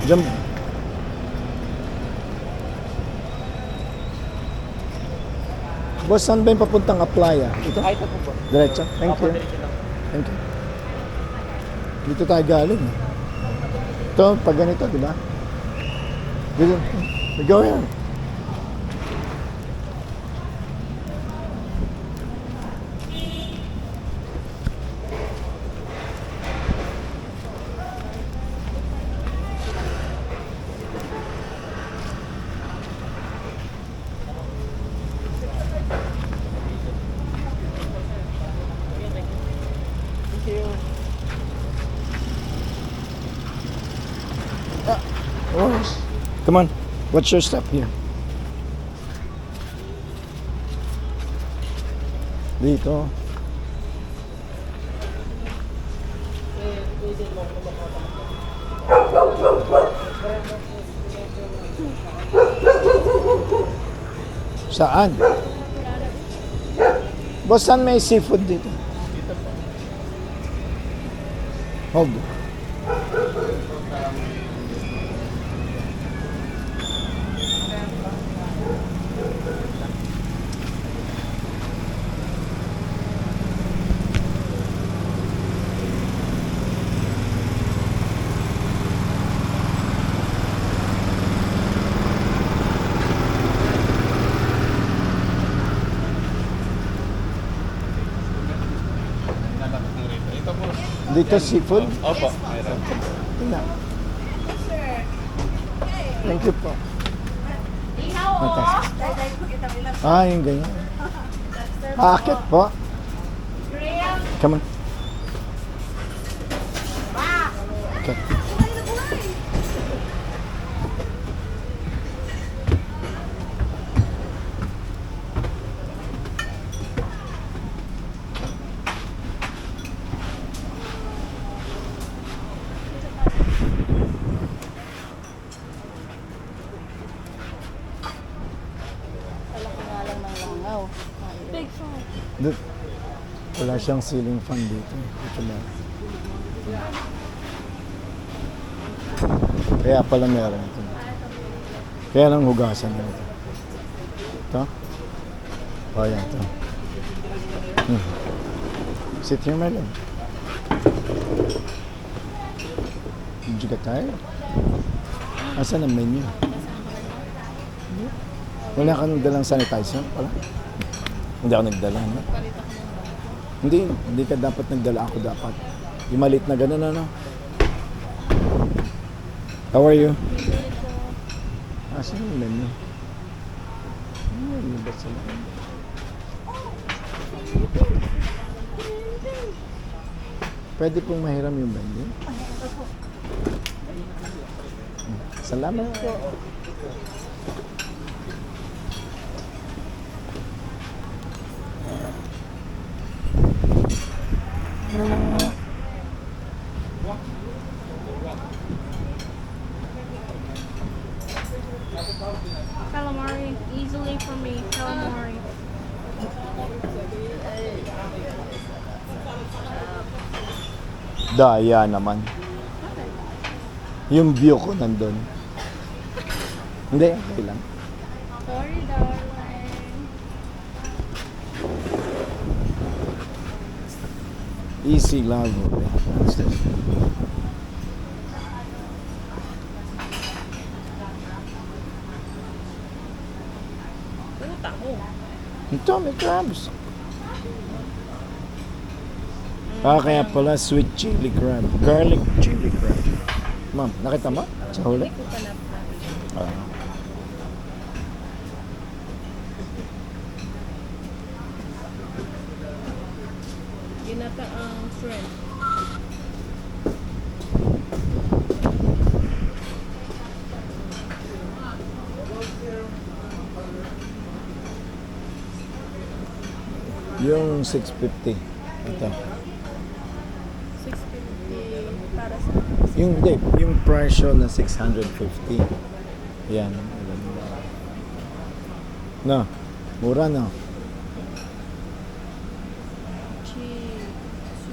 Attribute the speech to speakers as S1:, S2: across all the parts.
S1: Diyan. Boss, saan ba yung papuntang Aplaya? Ito?
S2: Ay, ito po.
S1: Diretso? Thank you. Thank you. Dito tayo galing. Ito, pag ganito, di ba? Dito. Go here. Oh, come on. What's your step here? Dito. Saan? Boss, saan may seafood dito? Hold.
S2: Ito po.
S1: Dito seafood?
S2: Opo, meron.
S1: Tingnan. Thank you po. Fantastic. Ah, yung ganyan. Paakit po. Come on. Okay.
S3: Talaki nga lang ng langaw. Big phone.
S1: Dito. Wala siyang ceiling fan dito. Ito lang. Kaya pala meron ito. Kaya lang hugasan na ito. Ito? O, yan ito. Sit here, my love. Did you get tired? Asan ang menu? Wala ka nang dalang sanitizer pala? Hindi ako nagdala, no? Hindi ka dapat nagdala, ako dapat. Yung maliit na gano'n, ano? How are you? Asan yung menu? Ano ba sila? Pwede pong mahiram yung menu? Salamat po.
S3: Calamari, easily for me. Calamari.
S1: Daya naman. Yung view ko nandun. Hindi, okay lang.
S3: Sorry, darling.
S1: Easy love.
S3: Puta mo.
S1: Ito, may crabs. Kaya pala sweet chili crab. Garlic chili crab. Ma'am, nakita mo? Sa huli?
S3: Hindi ko pa na.
S1: Ah.
S3: Ginata ang shrimp.
S1: Yung 650. Ito.
S3: 650 para sa
S1: Yung presyo na 650. Yan. No. Mura no.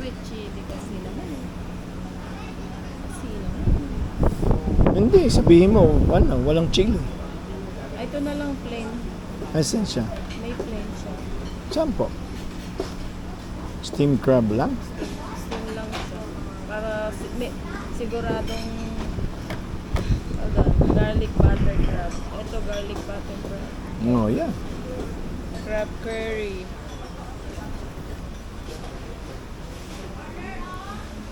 S3: sweet chili kasi naman. Kasi naman.
S1: Hindi, sabihin mo, walang chili.
S3: Ay, ito na lang plain.
S1: Asan siya?
S3: May plain siya.
S1: Saan po? Steamed crab lang?
S3: Steam lang siya. Para siguradong garlic butter crab. Ito garlic butter crab.
S1: Oh, yeah.
S3: Crab curry.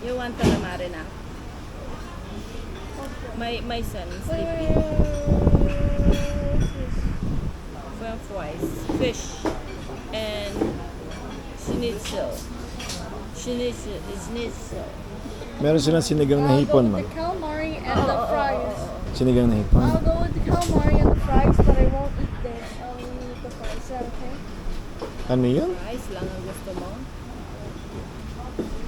S3: You want calamari na? My son is sleeping. French fries, fish, and schnitzel. Schnitzel.
S1: Meron silang sinigang na hipon,
S2: I'll go
S1: ma'am.
S2: with the calamari and the fries.
S1: Sinigang na hipon.
S2: I'll go with the calamari and the fries, but I won't eat this. I'll only eat the fries. Is that okay?
S1: Ano yun?
S3: Fries lang ang gusto mo?